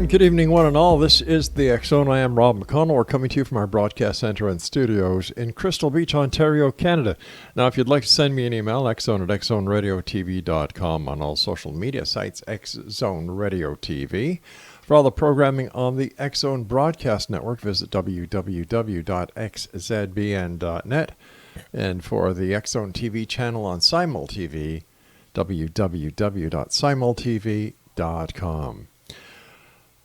And good evening, one and all. This is the X Zone. I am Rob McConnell. We're coming to you from our broadcast center and studios in Crystal Beach, Ontario, Canada. Now, if you'd like to send me an email, xzone@xzoneradiotv.com, on all social media sites, XZone Radio TV. For all the programming on the X Zone Broadcast Network, visit www.xzbn.net. And for the X Zone TV channel on Simul TV, www.simultv.com.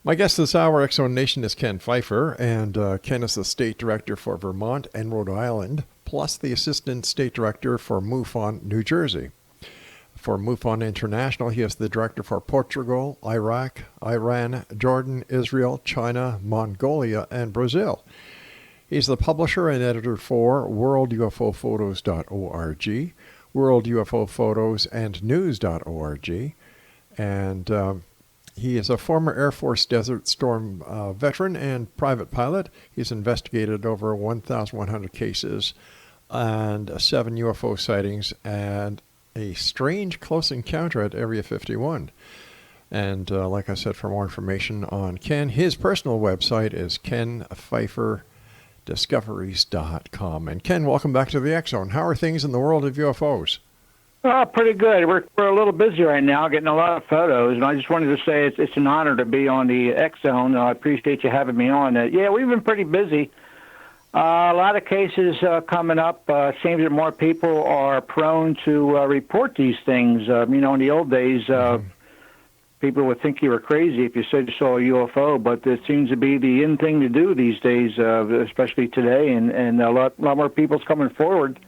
My guest this hour, X Zone Nation, is Ken PFEIFER, and Ken is the State Director for Vermont and Rhode Island, plus the Assistant State Director for MUFON, New Jersey. For MUFON International, he is the Director for Portugal, Iraq, Iran, Jordan, Israel, China, Mongolia, and Brazil. He's the publisher and editor for worldufophotos.org, World UFO Photos and News.org, and he is a former Air Force Desert Storm veteran and private pilot. He's investigated over 1,100 cases and 7 UFO sightings and a strange close encounter at Area 51. And like I said, for more information on Ken, his personal website is kenpfeiferdiscoveries.com. And Ken, welcome back to the X Zone. How are things in the world of UFOs? Pretty good. We're a little busy right now, getting a lot of photos, and I just wanted to say it's an honor to be on the X Zone. I appreciate you having me on. Yeah, we've been pretty busy. A lot of cases coming up. Seems that more people are prone to report these things. In the old days, people would think you were crazy if you said you saw a UFO, but it seems to be the in thing to do these days, especially today, and a lot more people's coming forward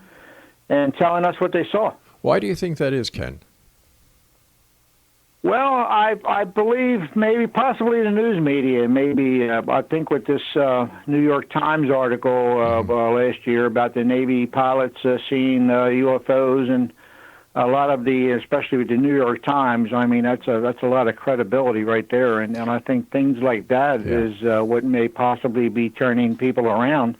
and telling us what they saw. Why do you think that is, Ken? Well, I believe possibly the news media. Maybe I think with this New York Times article last year about the Navy pilots seeing UFOs, and a lot of especially with the New York Times. I mean, that's a lot of credibility right there, and I think things like that is what may possibly be turning people around.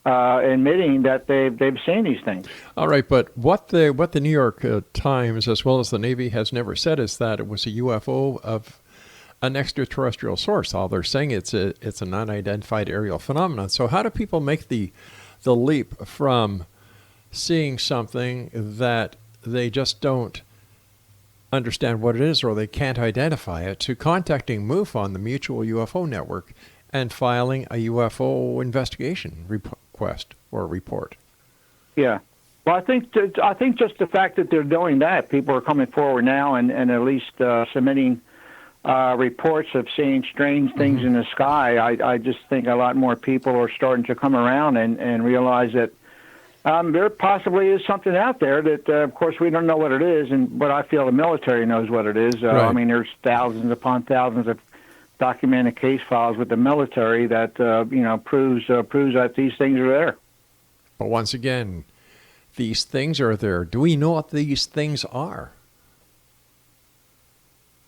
Admitting that they've seen these things. All right, but what the New York Times, as well as the Navy, has never said is that it was a UFO of an extraterrestrial source. All they're saying it's an unidentified aerial phenomenon. So how do people make the leap from seeing something that they just don't understand what it is or they can't identify it to contacting MUFON, the Mutual UFO Network, and filing a UFO investigation request or report? Yeah. Well, I think just the fact that they're doing that, people are coming forward now and at least submitting reports of seeing strange things in the sky. I just think a lot more people are starting to come around and realize that there possibly is something out there that, of course, we don't know what it is, but I feel the military knows what it is. Right. I mean, there's thousands upon thousands of documented case files with the military that proves that these things are there. But once again, these things are there. Do we know what these things are?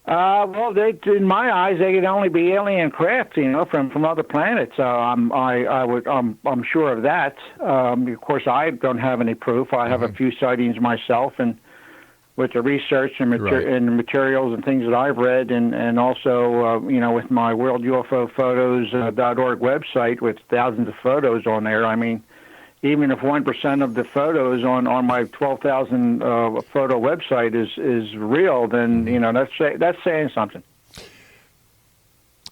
Well, in my eyes, they could only be alien craft, from other planets. I'm sure of that. Of course, I don't have any proof. I have a few sightings myself, and with the research and, and the materials and things that I've read, and also, with my worldufophotos.org website with thousands of photos on there. I mean, even if 1% of the photos on my 12,000 photo website is real, then, that's saying something.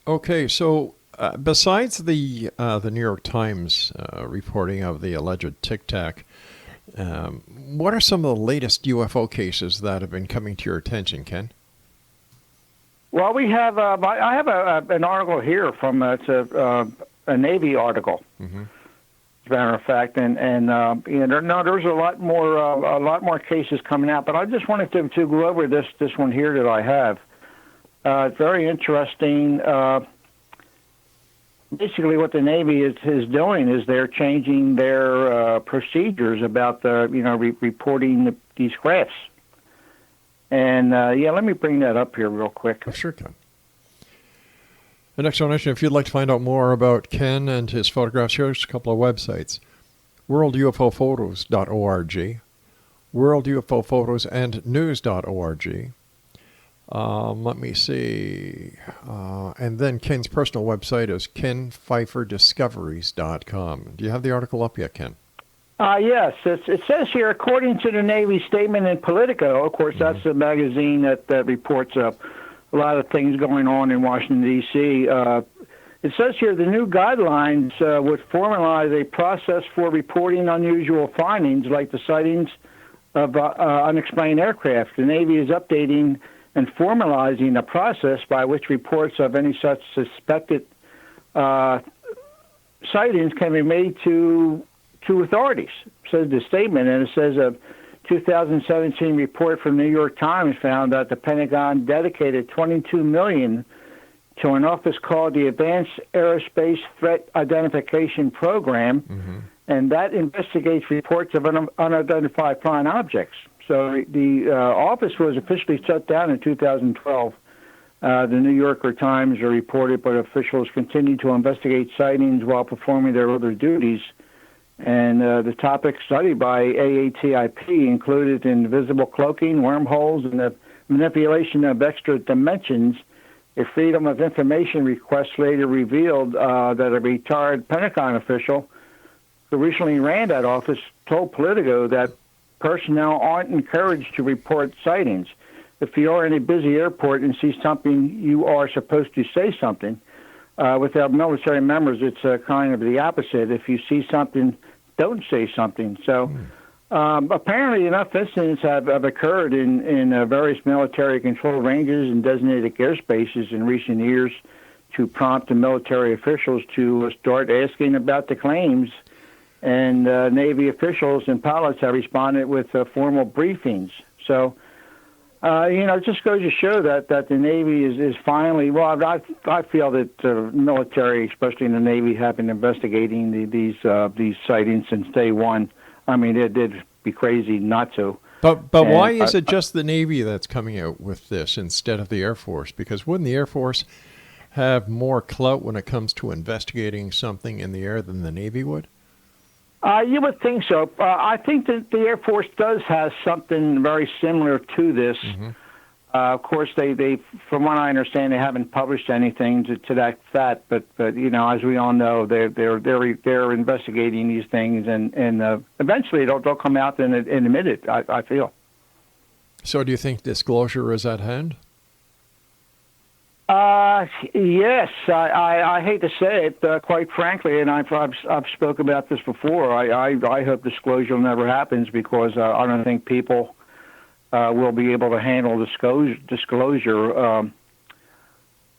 Okay, so besides the New York Times reporting of the alleged Tic Tac, what are some of the latest UFO cases that have been coming to your attention, Ken? Well, we have. I have an article here from it's a Navy article, as a matter of fact, and there's a lot more cases coming out. But I just wanted to go over this one here that I have. It's very interesting. Basically, what the Navy is doing is they're changing their procedures about reporting these crafts. And let me bring that up here real quick. Oh, sure, Ken. The next donation, if you'd like to find out more about Ken and his photographs, here's a couple of websites: worldufophotos.org, World UFO Photos and News.org, Let me see. And then Ken's personal website is kenpfeiferdiscoveries.com. Do you have the article up yet, Ken? Yes. It says here, according to the Navy statement in Politico, of course, that's the magazine that reports a lot of things going on in Washington, D.C., it says here the new guidelines would formalize a process for reporting unusual findings like the sightings of unexplained aircraft. The Navy is updating and formalizing a process by which reports of any such suspected sightings can be made to authorities, says the statement. And it says a 2017 report from New York Times found that the Pentagon dedicated $22 million to an office called the Advanced Aerospace Threat Identification Program, and that investigates reports of unidentified flying objects. So the office was officially shut down in 2012. The New Yorker Times reported, but officials continue to investigate sightings while performing their other duties. And the topic studied by AATIP included invisible cloaking, wormholes, and the manipulation of extra dimensions. A Freedom of Information request later revealed that a retired Pentagon official who recently ran that office told Politico that personnel aren't encouraged to report sightings. If you are in a busy airport and see something, you are supposed to say something. With our military members, it's kind of the opposite. If you see something, don't say something. So apparently enough incidents have occurred in various military-controlled ranges and designated airspaces in recent years to prompt the military officials to start asking about the claims. And Navy officials and pilots have responded with formal briefings. So, it just goes to show that the Navy is finally, well, I feel that the military, especially in the Navy, have been investigating these sightings since day one. I mean, it'd be crazy not to. But why is it just the Navy that's coming out with this instead of the Air Force? Because wouldn't the Air Force have more clout when it comes to investigating something in the air than the Navy would? You would think so. I think that the Air Force does have something very similar to this. Of course, they, from what I understand, they haven't published anything to that fact. But as we all know, they're investigating these things, and eventually they'll come out and admit it. I feel. So, do you think disclosure is at hand? Yes, I hate to say it, quite frankly, and I've spoken about this before. I hope disclosure never happens because I don't think people will be able to handle disclosure.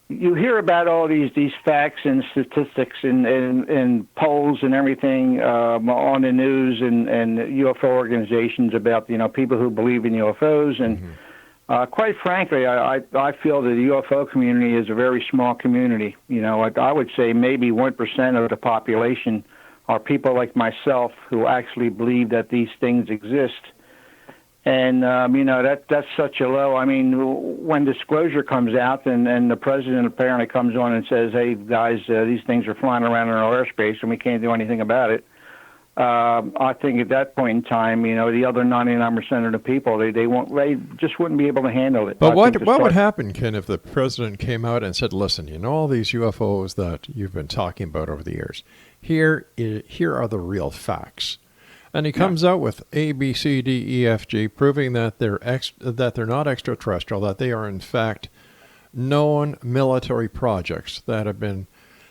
You hear about all these facts and statistics and polls and everything on the news and UFO organizations about people who believe in UFOs and. Quite frankly, I feel that the UFO community is a very small community. I would say maybe 1% of the population are people like myself who actually believe that these things exist. And, that's such a low. I mean, when disclosure comes out and the president apparently comes on and says, hey, guys, these things are flying around in our airspace and we can't do anything about it. I think at that point in time, the other 99% of the people, they just wouldn't be able to handle it. But what would happen, Ken, if the president came out and said, listen, all these UFOs that you've been talking about over the years, here are the real facts. And he comes out with A, B, C, D, E, F, G, proving that they're not extraterrestrial, that they are in fact known military projects that have been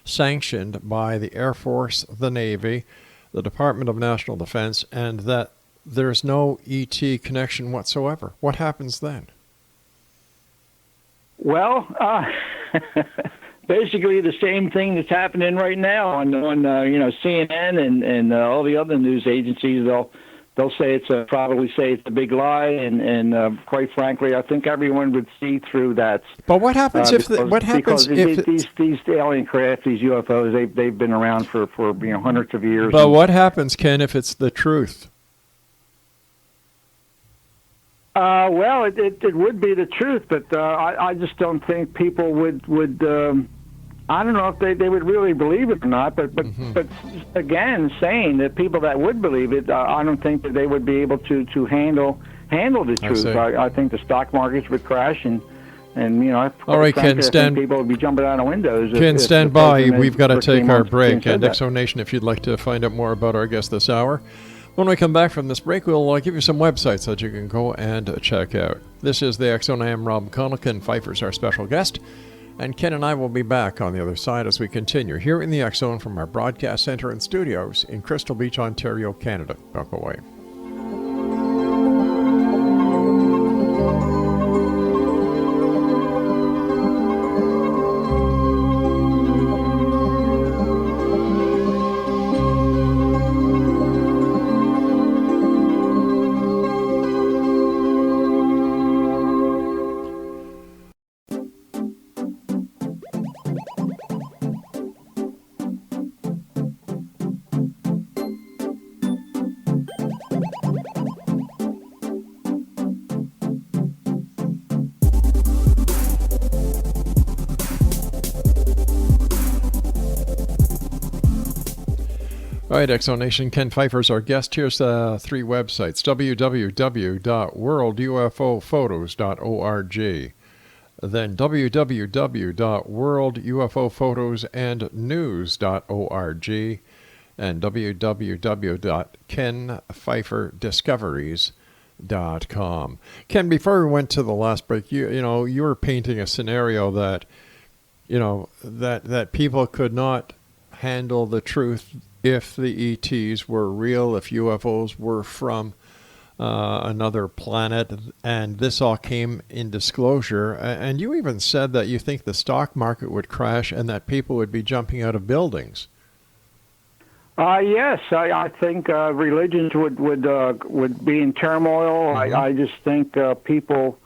sanctioned by the Air Force, the Navy, the Department of National Defense, and that there's no ET connection whatsoever. What happens then? Well, basically the same thing that's happening right now on CNN and all the other news agencies. They'll say probably say it's a big lie, and quite frankly, I think everyone would see through that. But what happens if these alien craft, these UFOs, they've been around for hundreds of years. But what happens, Ken, if it's the truth? Well, it would be the truth, but I just don't think people would. I don't know if they would really believe it or not, but again, saying that people that would believe it, I don't think that they would be able to handle the truth. I think the stock markets would crash and And All right, Ken, I think people would be jumping out of windows. Ken, stand by. We've got to take our break. And Exonation, if you'd like to find out more about our guest this hour. When we come back from this break, we'll give you some websites that you can go and check out. This is the X Zone. I am Rob McConnell. Ken PFEIFER's our special guest. And Ken and I will be back on the other side as we continue here in the X Zone from our broadcast center and studios in Crystal Beach, Ontario, Canada. Don't go away. All right, Exonation, Ken PFEIFER's our guest. Here's 3 websites: www.worldufophotos.org, then www.worldufophotosannews.org, and www.kenpfeiferdiscoveries.com. Ken, before we went to the last break, you were painting a scenario that that people could not handle the truth if the ETs were real, if UFOs were from another planet, and this all came in disclosure. And you even said that you think the stock market would crash and that people would be jumping out of buildings. Yes, I think religions would be in turmoil. Mm-hmm. I just think people,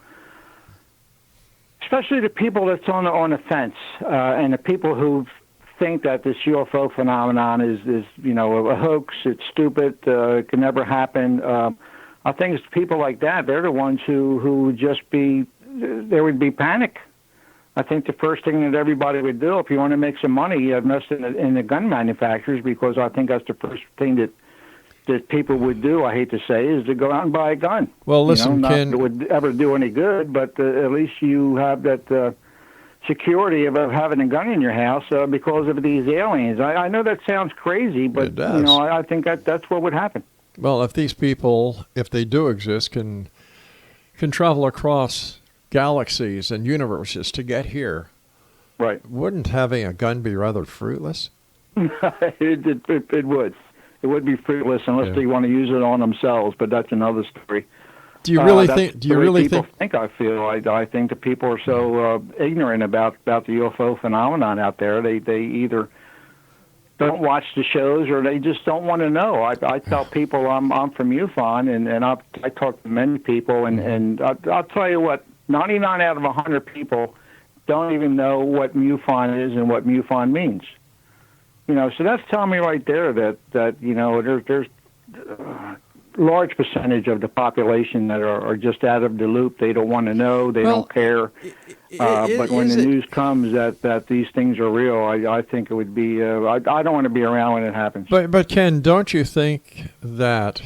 especially the people that's on the fence, and the people who think that this UFO phenomenon is a hoax, it's stupid, it can never happen. I think it's people like that, they're the ones who would just be, there would be panic. I think the first thing that everybody would do, if you want to make some money, you invest in the gun manufacturers, because I think that's the first thing that people would do, I hate to say, is to go out and buy a gun. Well, listen, not Ken, that it would ever do any good, but at least you have that security of having a gun in your house because of these aliens. I know that sounds crazy, but it does. I think that's what would happen. Well, if these people, if they do exist, can travel across galaxies and universes to get here, right? Wouldn't having a gun be rather fruitless? It would. It would be fruitless unless they want to use it on themselves. But that's another story. Do you really think? Do you really think? I feel. I think the people are so ignorant about the UFO phenomenon out there. They either don't watch the shows or they just don't want to know. I tell people I'm from MUFON, and I talk to many people, and I'll tell you what, 99 out of 100 people don't even know what MUFON is and what MUFON means. So that's telling me right there that there's large percentage of the population that are just out of the loop. They don't want to know. They don't care. But when the news comes that these things are real, I think it would be. I don't want to be around when it happens. But Ken, don't you think that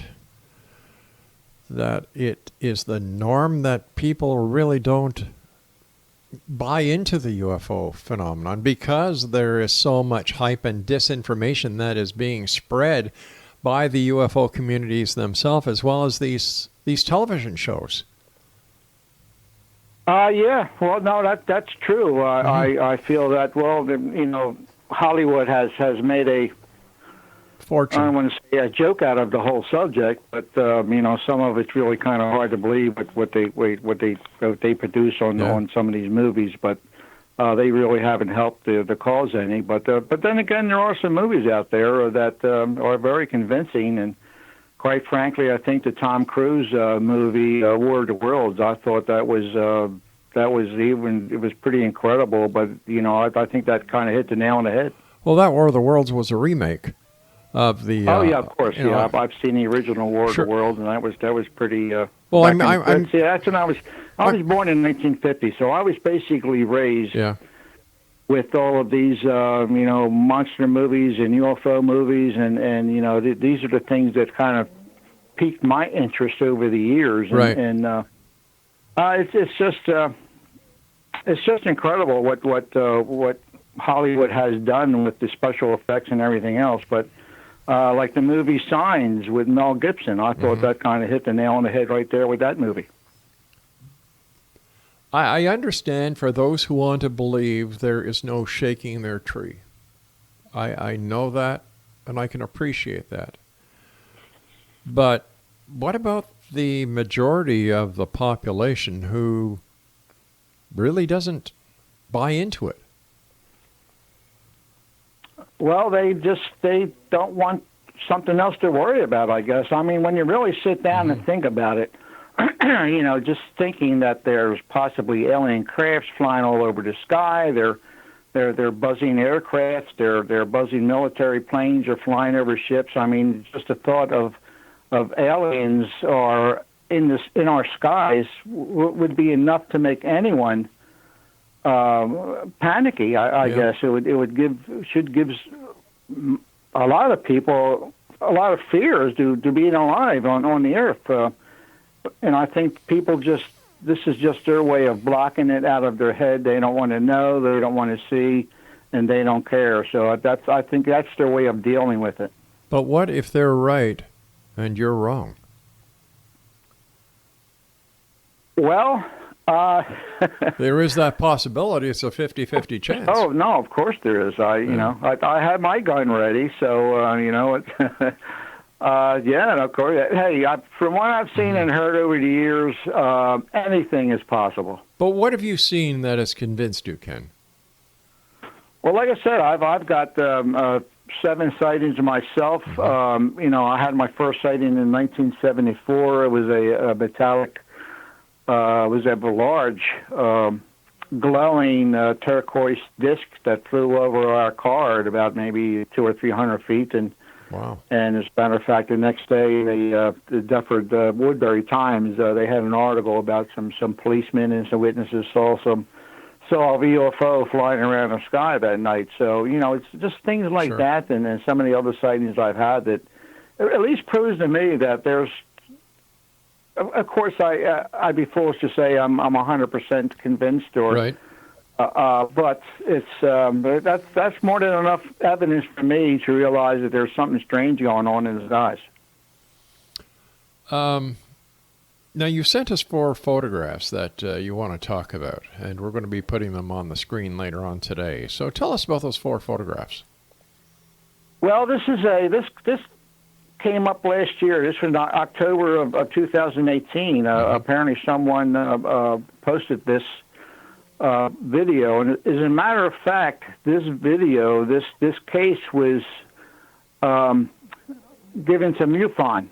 it is the norm that people really don't buy into the UFO phenomenon because there is so much hype and disinformation that is being spread by the UFO communities themselves, as well as these television shows? Yeah. Well, no, that's true. I feel that. Well, Hollywood has made a fortune. I don't want to say a joke out of the whole subject, but some of it's really kind of hard to believe what they produce on some of these movies. But they really haven't helped the cause any. But then again, there are some movies out there that are very convincing. And quite frankly, I think the Tom Cruise movie War of the Worlds, I thought it was pretty incredible. But I think that kind of hit the nail on the head. Well, that War of the Worlds was a remake of the. Oh yeah, of course. I've seen the original War of the Worlds, and that was pretty. Well, that's when I was born in 1950, so I was basically raised with all of these monster movies and UFO movies, and these are the things that kind of piqued my interest over the years. Right. And it's just it's just incredible what Hollywood has done with the special effects and everything else. But like the movie Signs with Mel Gibson, I thought that kind of hit the nail on the head right there with that movie. I understand for those who want to believe there is no shaking their tree. I know that, and I can appreciate that. But what about the majority of the population who really doesn't buy into it? Well, they don't want something else to worry about, I guess. I mean, when you really sit down and think about it, just thinking that there's possibly alien crafts flying all over the sky, they're buzzing aircrafts, they're buzzing military planes are flying over ships. I mean, just the thought of aliens are in our skies would be enough to make anyone panicky. I guess should give a lot of people a lot of fears to being alive on the earth. And I think people this is just their way of blocking it out of their head. They don't want to know, they don't want to see, and they don't care. So I think that's their way of dealing with it. But what if they're right and you're wrong? Well, there is that possibility. It's a 50-50 chance. Oh no, of course there is. I had my gun ready, so yeah, of course. Hey, from what I've seen and heard over the years, anything is possible. But what have you seen that has convinced you, Ken? Well, like I said, I've got 7 sightings myself. I had my first sighting in 1974. It was a metallic. Was a large glowing turquoise disc that flew over our car at about maybe 200 or 300 feet, and wow! And as a matter of fact, the next day, the Dufferin Woodbury Times they had an article about some policemen and some witnesses saw a UFO flying around the sky that night. So it's just things like that, and then some of the other sightings I've had that at least proves to me that there's. Of course, I'd be foolish to say I'm 100% convinced, right. But it's that's more than enough evidence for me to realize that there's something strange going on in the skies. Now you sent us 4 photographs that you want to talk about, and we're going to be putting them on the screen later on today. So tell us about those 4 photographs. Well, this came up last year. This was October of 2018. Apparently someone posted this video. And as a matter of fact, this video, this case was given to MUFON.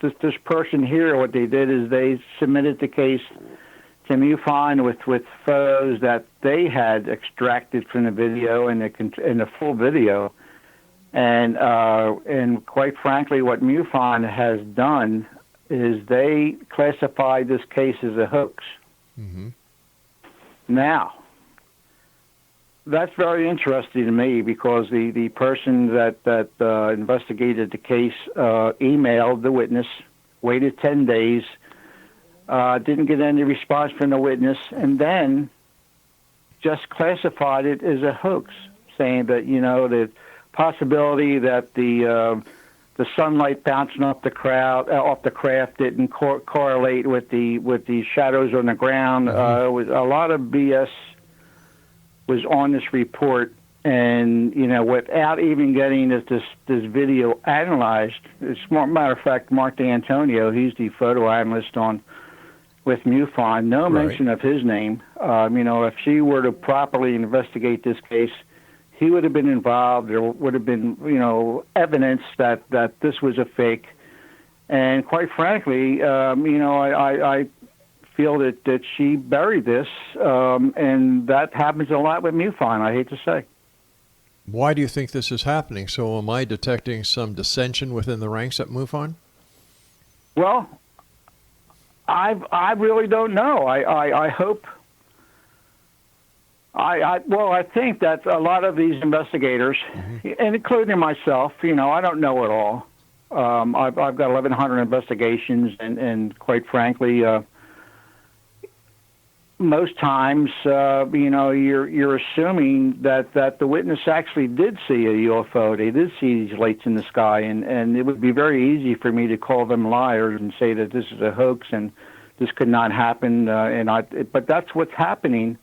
This person here, what they did is they submitted the case to MUFON with photos that they had extracted from the video and the full video. And quite frankly, what MUFON has done is they classified this case as a hoax. Mm-hmm. Now, that's very interesting to me because the person that investigated the case emailed the witness, waited 10 days, didn't get any response from the witness, and then just classified it as a hoax, saying that the possibility that the sunlight bouncing off the craft didn't correlate with the shadows on the ground. Was a lot of BS was on this report, and without even getting this video analyzed. As a matter of fact, Mark D'Antonio, he's the photo analyst with MUFON. No mention of his name. If she were to properly investigate this case, he would have been involved. There would have been, evidence that this was a fake. And quite frankly, I feel that she buried this, and that happens a lot with MUFON, I hate to say. Why do you think this is happening? So am I detecting some dissension within the ranks at MUFON? Well, I really don't know. I hope... I think that a lot of these investigators, and including myself, I don't know it all. I've got 1,100 investigations, and quite frankly, most times, you're assuming that the witness actually did see a UFO. They did see these lights in the sky, and it would be very easy for me to call them liars and say that this is a hoax and this could not happen. But that's what's happening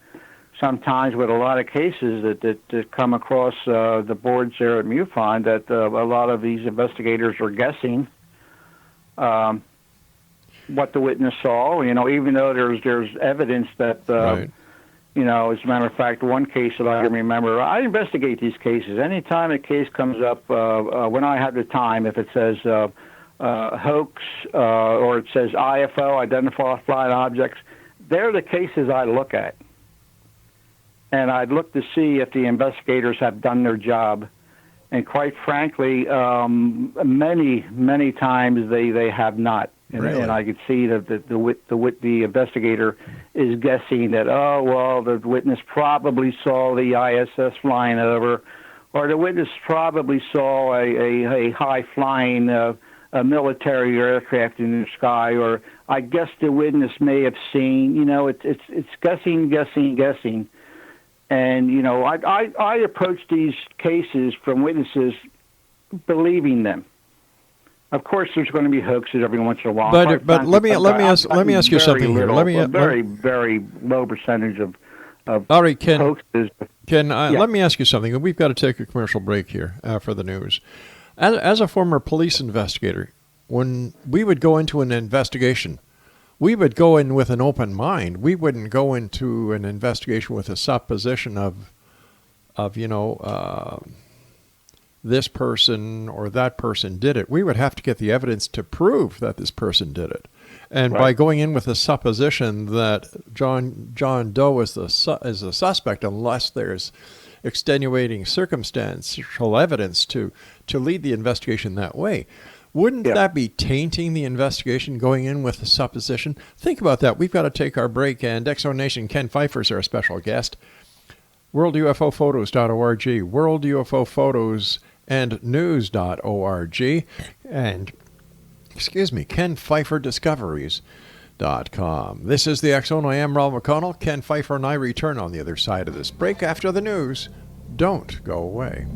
sometimes with a lot of cases that come across the boards there at MUFON, that a lot of these investigators are guessing what the witness saw, even though there's evidence that, Right. as a matter of fact, one case that I can remember, I investigate these cases. Anytime a case comes up, when I have the time, if it says hoax or it says IFO, identified flying objects, they're the cases I look at. And I'd look to see if the investigators have done their job. And quite frankly, many, many times they have not. Really? And I could see that the investigator is guessing that, the witness probably saw the ISS flying over, or the witness probably saw a high-flying military aircraft in the sky, or I guess the witness may have seen. It's guessing. And, I approach these cases from witnesses believing them. Of course, there's going to be hoaxes every once in a while. But let me ask you something here. Very low percentage of all right, Ken. hoaxes. Let me ask you something. We've got to take a commercial break here for the news. As a former police investigator, when we would go into an investigation, we would go in with an open mind. We wouldn't go into an investigation with a supposition of this person or that person did it. We would have to get the evidence to prove that this person did it. And by going in with a supposition that John Doe is the suspect, unless there's extenuating circumstantial evidence to lead the investigation that way, wouldn't that be tainting the investigation going in with a supposition? Think about that. We've got to take our break, and Exonation Ken PFEIFER is our special guest. WorldUFOPhotos.org, WorldUFOPhotosAndNews.org, and KenPFEIFERDiscoveries.com. This is the X Zone. I am REL McConnell. Ken PFEIFER and I return on the other side of this break after the news. Don't go away.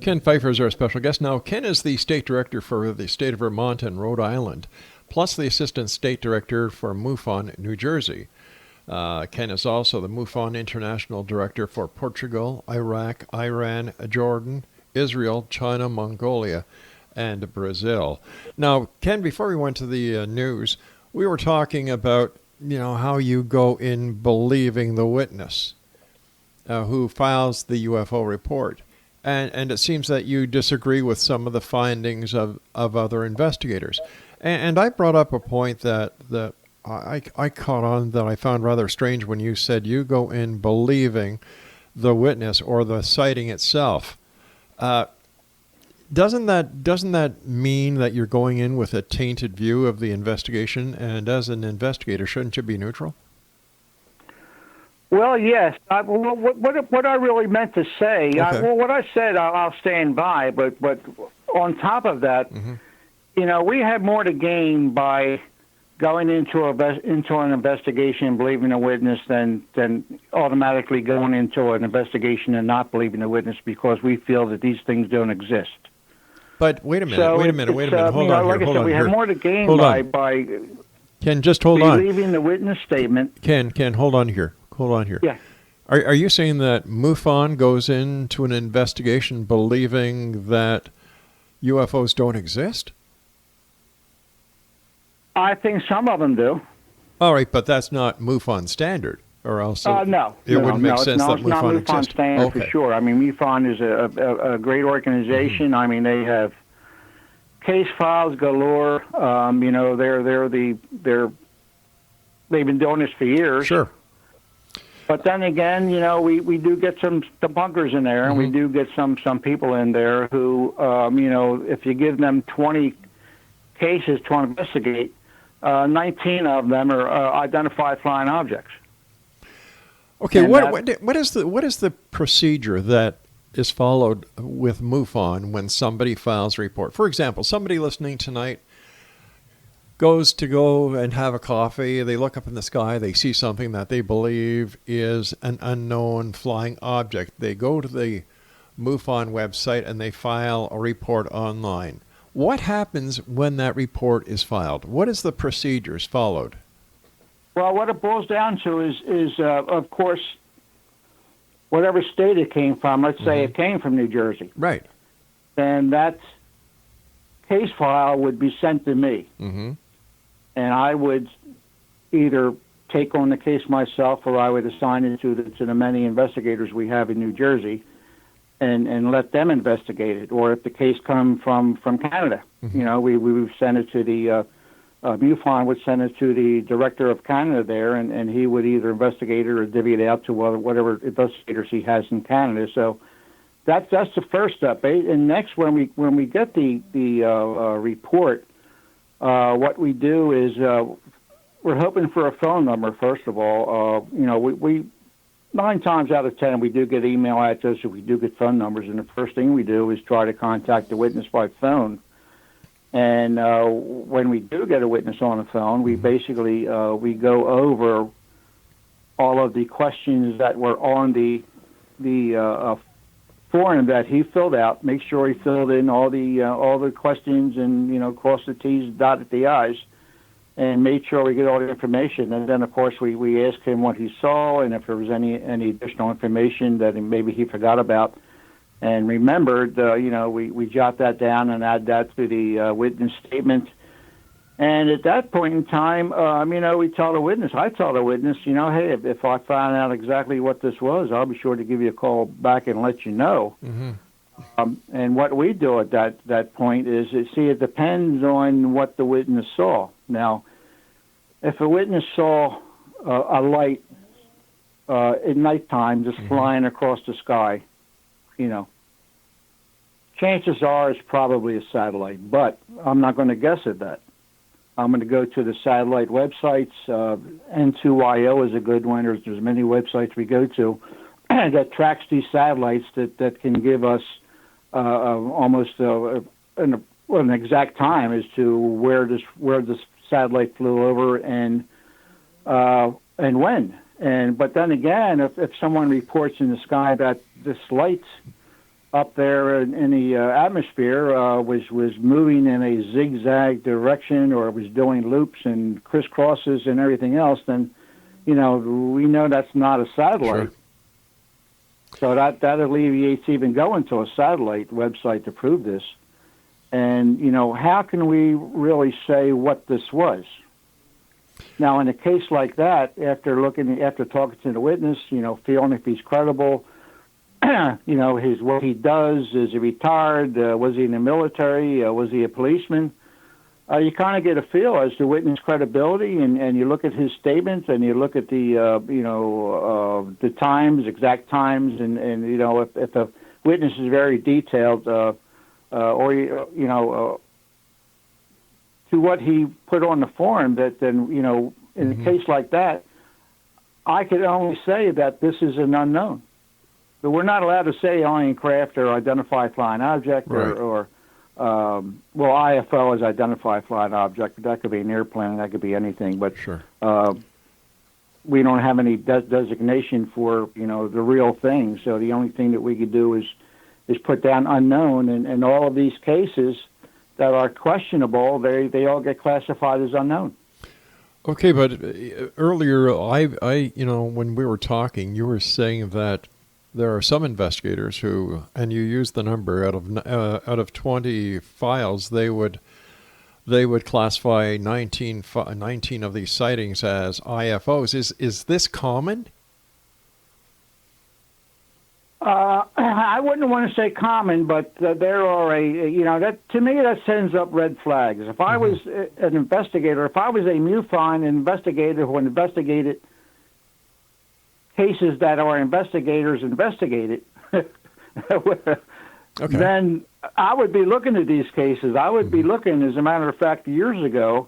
Ken PFEIFER is our special guest. Now, Ken is the state director for the state of Vermont and Rhode Island, plus the assistant state director for MUFON, New Jersey. Ken is also the MUFON international director for Portugal, Iraq, Iran, Jordan, Israel, China, Mongolia, and Brazil. Now, Ken, before we went to the news, we were talking about, how you go in believing the witness who files the UFO report. And it seems that you disagree with some of the findings of other investigators. And I brought up a point that I caught on that I found rather strange when you said you go in believing the witness or the sighting itself. Doesn't that mean that you're going in with a tainted view of the investigation? And as an investigator, shouldn't you be neutral? Well, yes. What I really meant to say, Okay. what I said, I'll stand by. But on top of that, we have more to gain by going into an investigation and believing a witness than automatically going into an investigation and not believing a witness because we feel that these things don't exist. But wait a minute. Hold on like here. I said, we have more to gain by Ken, just hold on. believing the witness statement. Ken, hold on here. Yeah. Are you saying that MUFON goes into an investigation believing that UFOs don't exist? I think some of them do. All right, but that's not MUFON standard, or else it wouldn't make sense that it's not MUFON MUFON exists. standard Okay. for sure. I mean, MUFON is a great organization. I mean, they have case files galore. You know, they've been doing this for years. Sure. But then again, you know, we do get some debunkers in there, and we do get some people in there who, you know, if you give them 20 cases to investigate, 19 of them are identified flying objects. Okay, what is the procedure that is followed with MUFON when somebody files a report? For example, somebody listening tonight goes to go and have a coffee. They look up in the sky. They see something that they believe is an unknown flying object. They go to the MUFON website and they file a report online. What happens when that report is filed? What is the procedures followed? Well, what it boils down to is of course, whatever state it came from. Let's say it came from New Jersey. Right. Then that case file would be sent to me. And I would either take on the case myself, or I would assign it to the many investigators we have in New Jersey, and let them investigate it. Or if the case come from Canada, you know, we would send it to the MUFON would send it to the director of Canada there, and he would either investigate it or divvy it out to whatever investigators he has in Canada. So that's the first step. And next, when we get the report. What we do is we're hoping for a phone number, first of all. You know, we 9 times out of 10, we do get email addresses, we do get phone numbers, and the first thing we do is try to contact the witness by phone. And when we do get a witness on the phone, we basically we go over all of the questions that were on the form that he filled out. Make sure he filled in all the questions, and, you know, cross the T's, dotted the I's, and made sure we get all the information. And then, of course, we ask him what he saw, and if there was any additional information that maybe he forgot about and remembered, you know, we jot that down and add that to the witness statement. And at that point in time, you know, we tell the witness, I tell the witness, you know, hey, if I find out exactly what this was, I'll be sure to give you a call back and let you know. And what we do at that point is, it depends on what the witness saw. Now, if a witness saw a light at nighttime just flying across the sky, you know, chances are it's probably a satellite, but I'm not going to guess at that. I'm going to go to the satellite websites. N2YO is a good one. There's many websites we go to that tracks these satellites that can give us almost an exact time as to where this satellite flew over and when. But then again, if someone reports in the sky that this light up there in the atmosphere was moving in a zigzag direction, or was doing loops and crisscrosses and everything else, then, you know, we know that's not a satellite. Sure. So that alleviates even going to a satellite website to prove this. And, you know, how can we really say what this was? Now, in a case like that, after talking to the witness, you know, feeling if he's credible, you know, what he does, is he retired? Was he in the military? Was he a policeman? You kind of get a feel as to witness credibility, and you look at his statements, and you look at the the times, exact times, and you know, if a witness is very detailed, or you know, to what he put on the form, that then, you know, in a case like that, I could only say that this is an unknown. But we're not allowed to say alien craft or identify flying object, right, or IFO is identify flying object. That could be an airplane, that could be anything. But sure, we don't have any designation for, you know, the real thing. So the only thing that we could do is put down unknown. And all of these cases that are questionable, they all get classified as unknown. Okay, but earlier, I you know, when we were talking, you were saying that there are some investigators who, and you used the number, out of 20 files, they would classify 19 of these sightings as IFOs. Is this common? I wouldn't want to say common, but there are that to me that sends up red flags. If I was an investigator, if I was a MUFON investigator who investigated cases that our investigators investigated, then I would be looking at these cases. I would be looking, as a matter of fact, years ago,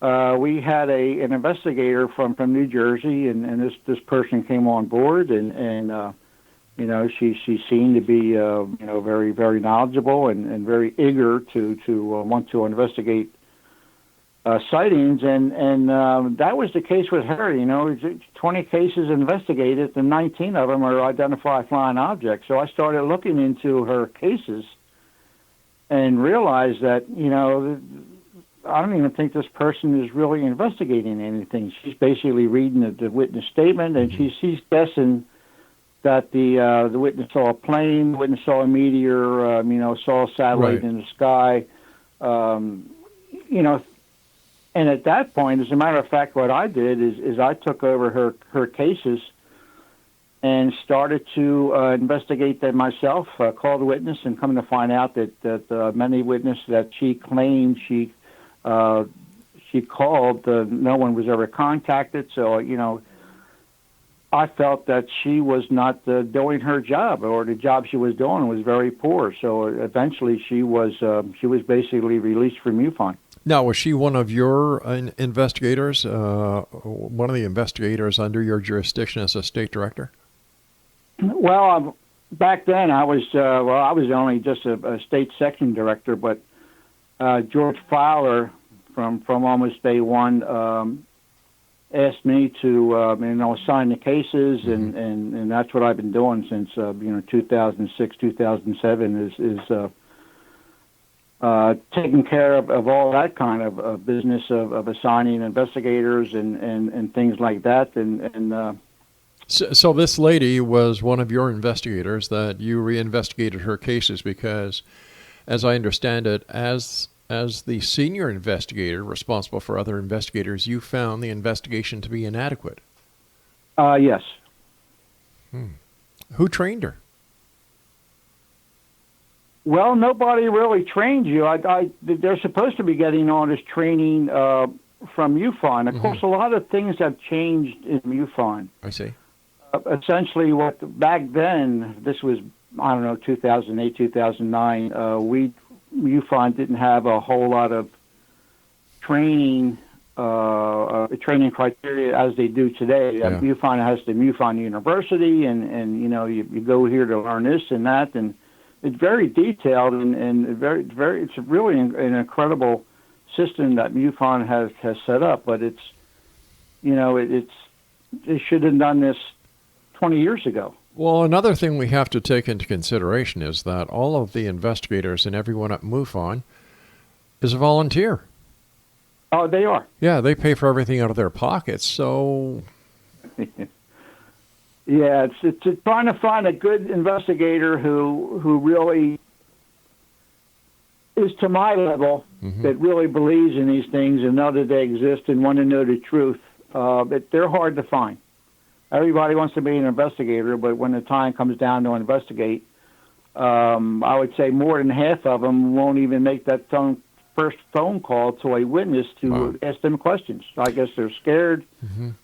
we had an investigator from New Jersey, and this person came on board, and she seemed to be very, very knowledgeable and very eager to want to investigate sightings, and that was the case with her. 20 cases investigated, and 19 of them are identified flying objects. So I started looking into her cases and realized that I don't even think this person is really investigating anything. She's basically reading the witness statement, and she's guessing that the witness saw a plane, the witness saw a meteor, saw a satellite in the sky, And at that point, as a matter of fact, what I did is I took over her cases and started to investigate them myself, called the witness, and come to find out that many witnesses that she claimed she called, no one was ever contacted. So, I felt that she was not doing her job, or the job she was doing was very poor. So eventually she was basically released from MUFON. Now, was she one of your investigators, one of the investigators under your jurisdiction as a state director? Well, back then I was only just a state section director, but George Fowler from almost day one asked me to assign the cases, and that's what I've been doing since 2006, 2007 is taking care of all that kind of business of assigning investigators and things like that. So this lady was one of your investigators that you reinvestigated her cases because, as I understand it, as the senior investigator responsible for other investigators, you found the investigation to be inadequate. Yes. Who trained her? Well, nobody really trained you. They're supposed to be getting all this training from MUFON. Of course, a lot of things have changed in MUFON. I see. Essentially, back then, this was, 2008, 2009, MUFON didn't have a whole lot of training criteria as they do today. Yeah. MUFON has the MUFON University, and you go here to learn this and that, and it's very detailed and very, very. It's really an incredible system that MUFON has set up. But they should have done this 20 years ago. Well, another thing we have to take into consideration is that all of the investigators and everyone at MUFON is a volunteer. Oh, they are. Yeah, they pay for everything out of their pockets, so... Yeah, it's trying to find a good investigator who really is to my level, that really believes in these things and know that they exist and want to know the truth. But they're hard to find. Everybody wants to be an investigator, but when the time comes down to investigate, I would say more than half of them won't even make that first phone call to a witness to ask them questions. I guess they're scared.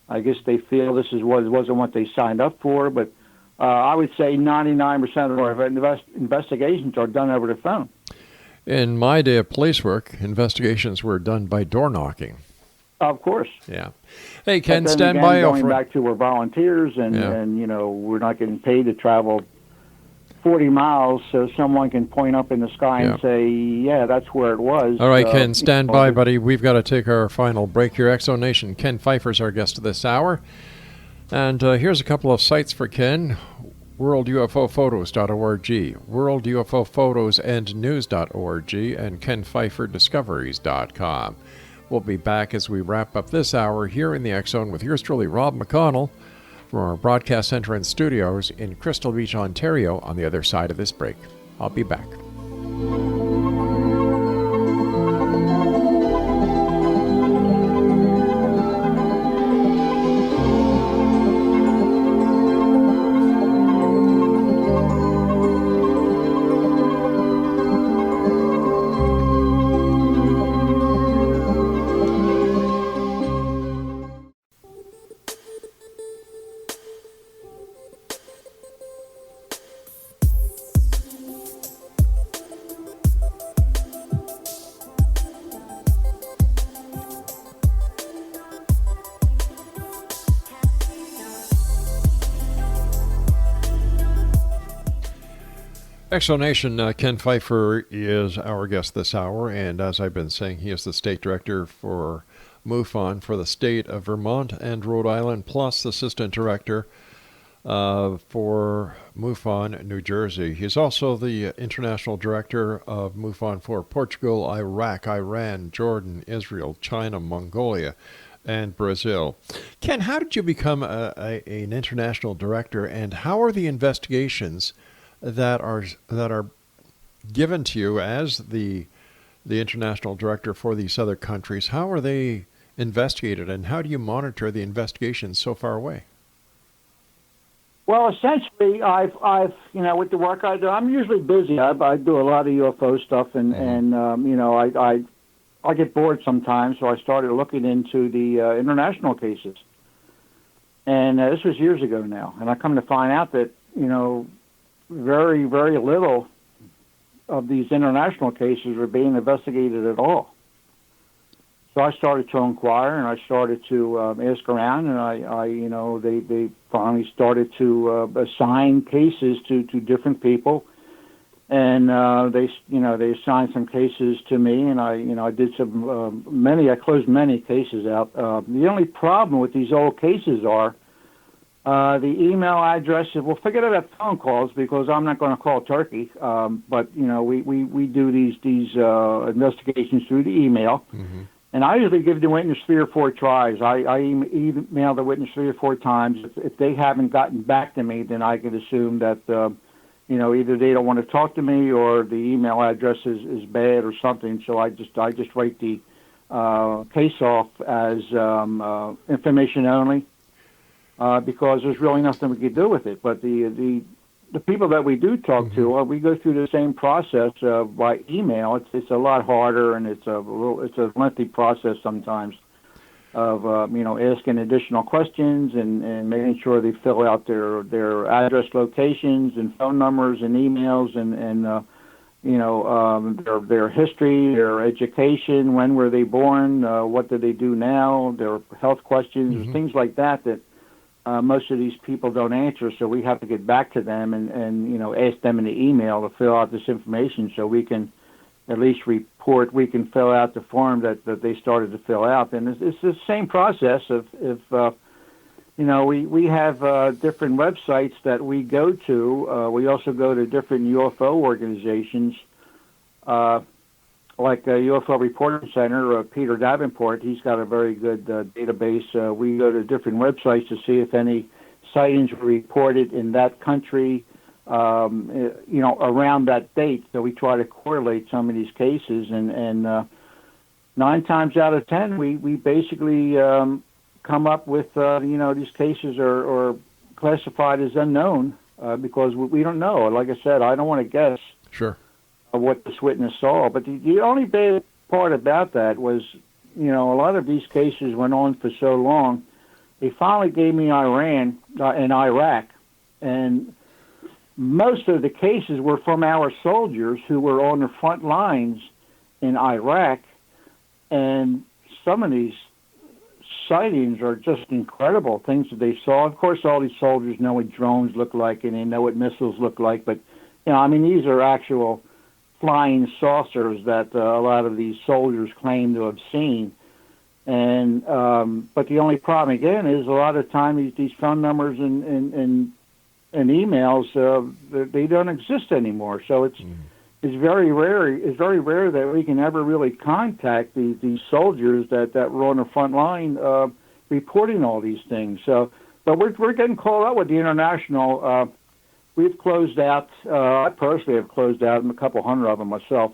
I guess they feel this wasn't what they signed up for. But I would say 99% of our investigations are done over the phone. In my day of police work, investigations were done by door knocking. Of course. Yeah. Hey, Ken, stand again, by. Going back to we're volunteers, and we're not getting paid to travel 40 miles so someone can point up in the sky and say, yeah, that's where it was. All right, Ken, stand by, buddy. We've got to take our final break here. Exo Nation, Ken Pfeiffer's our guest this hour. And here's a couple of sites for Ken. WorldUFOPhotos.org, WorldUFOPhotosAndNews.org, and KenPfeifferDiscoveries.com. We'll be back as we wrap up this hour here in the X Zone with yours truly, Rob McConnell, from our broadcast center and studios in Crystal Beach, Ontario, on the other side of this break. I'll be back. Explanation, Ken Pfeiffer is our guest this hour, and as I've been saying, he is the state director for MUFON for the state of Vermont and Rhode Island, plus assistant director for MUFON New Jersey. He's also the international director of MUFON for Portugal, Iraq, Iran, Jordan, Israel, China, Mongolia, and Brazil. Ken, how did you become an international director, and how are the investigations that are given to you as the international director for these other countries? How are they investigated, and how do you monitor the investigations so far away? Well, essentially, I've with the work I do, I'm usually busy. I do a lot of UFO stuff, and I get bored sometimes, so I started looking into the international cases. And this was years ago now, and I come to find out that very, very little of these international cases are being investigated at all. So I started to inquire, and I started to ask around, and they finally started to assign cases to different people, and they assigned some cases to me, and I did I closed many cases out. The only problem with these old cases are the email addresses. Well, forget about phone calls, because I'm not going to call Turkey. But we do these investigations through the email. Mm-hmm. And I usually give the witness 3 or 4 tries. I email the witness 3 or 4 times. If they haven't gotten back to me, then I can assume that either they don't want to talk to me, or the email address is bad or something. So I just write the case off as information only, because there's really nothing we can do with it. But the people that we do talk mm-hmm. to, we go through the same process by email. It's a lot harder, and it's a lengthy process sometimes of asking additional questions and making sure they fill out their address, locations, and phone numbers, and emails, and their history, their education, when were they born, what do they do now, their health questions, mm-hmm. things like that most of these people don't answer, so we have to get back to them and ask them in the email to fill out this information, so we can at least report. We can fill out the form that they started to fill out. And it's the same process of we have different websites that we go to. We also go to different UFO organizations, like UFO Reporting Center, Peter Davenport. He's got a very good database. We go to different websites to see if any sightings were reported in that country, around that date. So we try to correlate some of these cases, and 9 times out of 10, we basically come up with, these cases are classified as unknown because we don't know. Like I said, I don't want to guess. Sure. What this witness saw. But the only bad part about that was, a lot of these cases went on for so long. They finally gave me Iran and Iraq, and most of the cases were from our soldiers who were on the front lines in Iraq, and some of these sightings are just incredible, things that they saw. Of course, all these soldiers know what drones look like, and they know what missiles look like, but, these are actual flying saucers that a lot of these soldiers claim to have seen. And but the only problem again is a lot of time these phone numbers and emails they don't exist anymore. So it's very rare. It's very rare that we can ever really contact these soldiers that were on the front line reporting all these things. So, but we're getting called out with the international. We've closed out, I personally have closed out a couple hundred of them myself.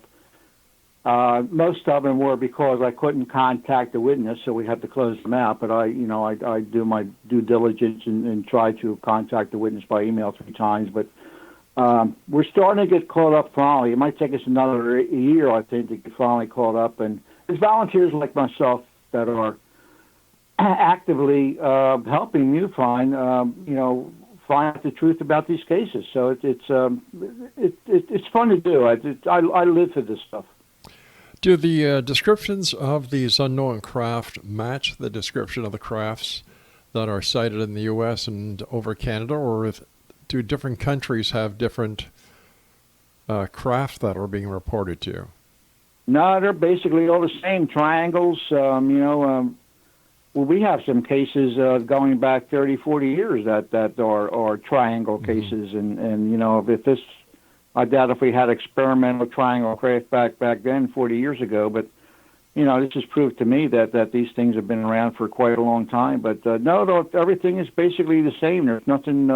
Most of them were because I couldn't contact the witness, so we had to close them out. But I do my due diligence and try to contact the witness by email 3 times. But we're starting to get caught up finally. It might take us another year, I think, to get finally caught up. And there's volunteers like myself that are actively helping you find out the truth about these cases. So it's fun to do. I live for this stuff. Do the descriptions of these unknown craft match the description of the crafts that are sighted in the U.S. and over Canada, or do different countries have different craft that are being reported to you? No, they're basically all the same triangles. Well, we have some cases going back 30, 40 years that are triangle cases, and if this, I doubt if we had experimental triangle craft back then 40 years ago, but this has proved to me that these things have been around for quite a long time. But no, everything is basically the same. There's nothing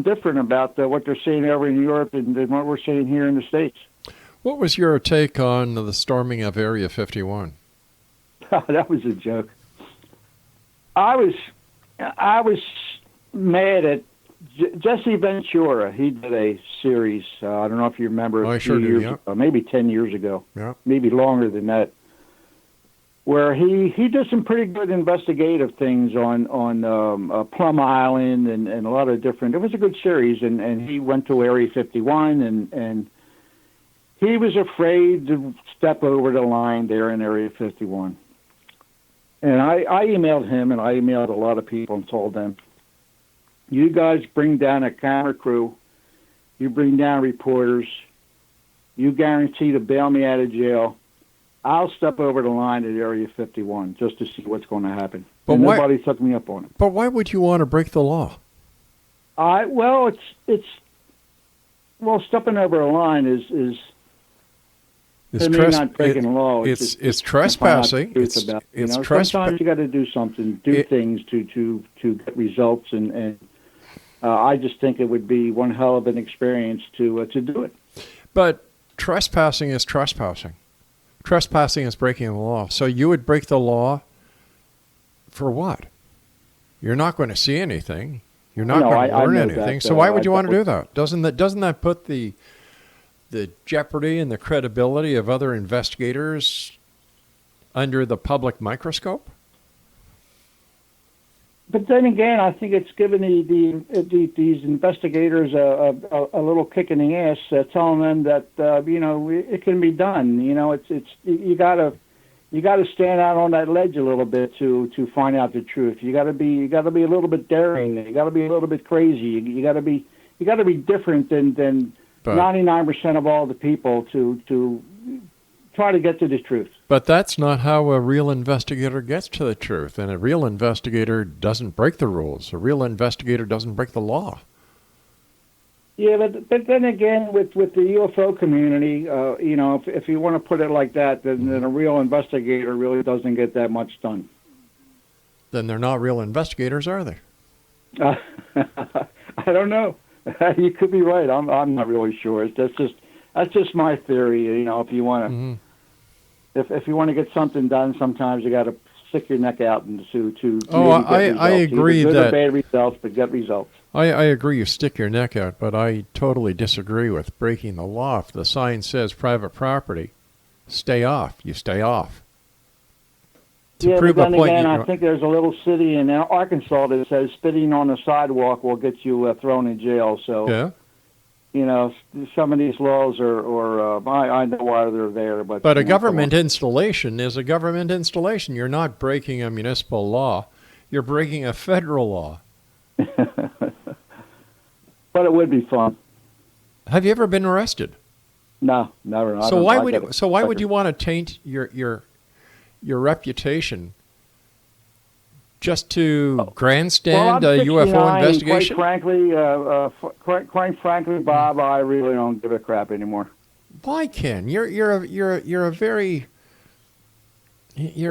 different about what they're seeing over in Europe than what we're seeing here in the States. What was your take on the storming of Area 51? That was a joke. I was mad at Jesse Ventura. He did a series. I don't know if you remember. I sure do. Yeah. Maybe 10 years ago. Yeah. Maybe longer than that. Where he did some pretty good investigative things on Plum Island and a lot of different. It was a good series, and he went to Area 51 and he was afraid to step over the line there in Area 51. And I emailed him, and I emailed a lot of people and told them, you guys bring down a camera crew, you bring down reporters, you guarantee to bail me out of jail, I'll step over the line at Area 51 just to see what's going to happen. But nobody took me up on it. But why would you want to break the law? Well, stepping over a line is not breaking the law. It's trespassing. It's trespassing. Sometimes you got to do something, things to get results, and I just think it would be one hell of an experience to do it. But trespassing is trespassing. Trespassing is breaking the law. So you would break the law for what? You're not going to see anything. You're not going to learn anything. So why would you want to do that? Doesn't that put the jeopardy and the credibility of other investigators under the public microscope? But then again, I think it's given these investigators a little kick in the ass, telling them that it can be done. You got to stand out on that ledge a little bit to find out the truth. You got to be a little bit daring. You got to be a little bit crazy. You got to be different than 99% of all the people to try to get to the truth. But that's not how a real investigator gets to the truth. And a real investigator doesn't break the rules. A real investigator doesn't break the law. Yeah, but then again, with the UFO community, if you want to put it like that, then a real investigator really doesn't get that much done. Then they're not real investigators, are they? I don't know. You could be right. I'm not really sure. That's just my theory. If you want to, if you want to get something done, sometimes you got to stick your neck out and to. I agree that that bad results, but get results. I agree. You stick your neck out, but I totally disagree with breaking the law. If the sign says private property, stay off. You stay off. But then again, I think there's a little city in Arkansas that says spitting on the sidewalk will get you thrown in jail. So, some of these laws I know why they're there. But a government installation is a government installation. You're not breaking a municipal law. You're breaking a federal law. But it would be fun. Have you ever been arrested? No, never. So why would you want to taint your reputation just to grandstand a UFO investigation? Quite frankly, Bob, I really don't give a crap anymore. Why, Ken? You're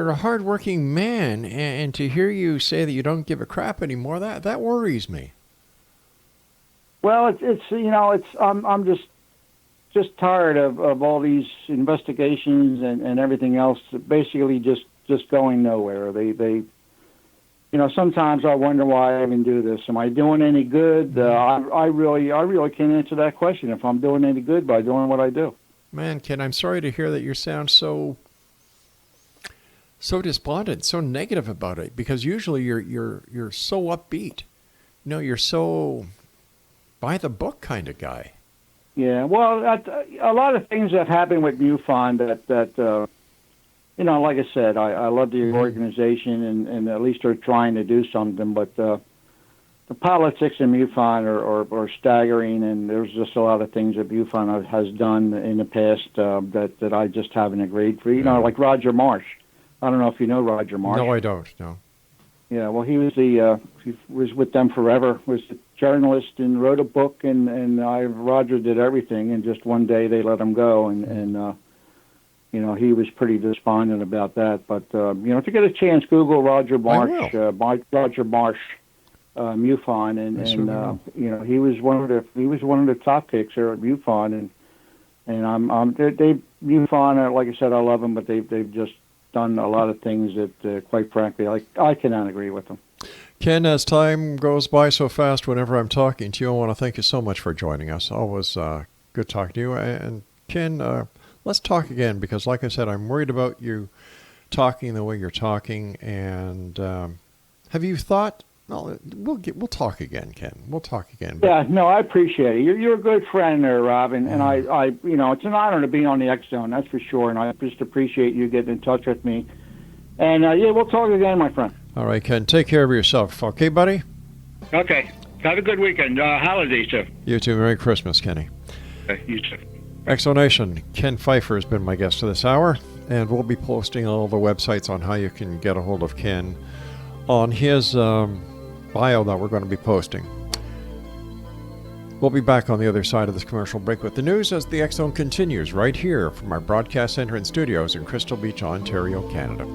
a hardworking man, and to hear you say that you don't give a crap anymore, that worries me. Well, I'm just tired of all these investigations and everything else. Basically, just going nowhere. They sometimes I wonder why I even do this. Am I doing any good? I really can't answer that question. If I'm doing any good by doing what I do. Man, Ken, I'm sorry to hear that you sound so despondent, so negative about it. Because usually you're so upbeat. You're so by the book kind of guy. Yeah, well, a lot of things have happened with MUFON that like I said, I love the organization, and at least they're trying to do something. But the the politics in MUFON are staggering, and there's just a lot of things that MUFON has done in the past that I just haven't agreed for. You know, like Roger Marsh. I don't know if you know Roger Marsh. No, I don't. No. Yeah, well, he was he was with them forever. Was a journalist and wrote a book, and Roger did everything, and just one day they let him go, and you know, he was pretty despondent about that. But you know, if you get a chance, Google Roger Marsh, Roger Marsh, MUFON, and you know, he was one of the top picks there at MUFON, and they MUFON, like I said, I love them, but they've just done a lot of things that, quite frankly, I cannot agree with them. Ken, as time goes by so fast, whenever I'm talking to you, I want to thank you so much for joining us. Always good talking to you. And Ken, let's talk again, because like I said, I'm worried about you talking the way you're talking. And have you thought? No, we'll talk again, Ken. We'll talk again. Yeah, no, I appreciate it. You're a good friend there, Rob, and I you know, it's an honor to be on the X Zone, that's for sure. And I just appreciate you getting in touch with me. And yeah, we'll talk again, my friend. All right, Ken. Take care of yourself. Okay, buddy. Okay. Have a good weekend. Holiday, too. You too. Merry Christmas, Kenny. Okay, you too. Exonation. Ken PFEIFER has been my guest for this hour, and we'll be posting all the websites on how you can get a hold of Ken on his bio that we're going to be posting. We'll be back on the other side of this commercial break with the news as the X Zone continues right here from our broadcast center and studios in Crystal Beach, Ontario, Canada.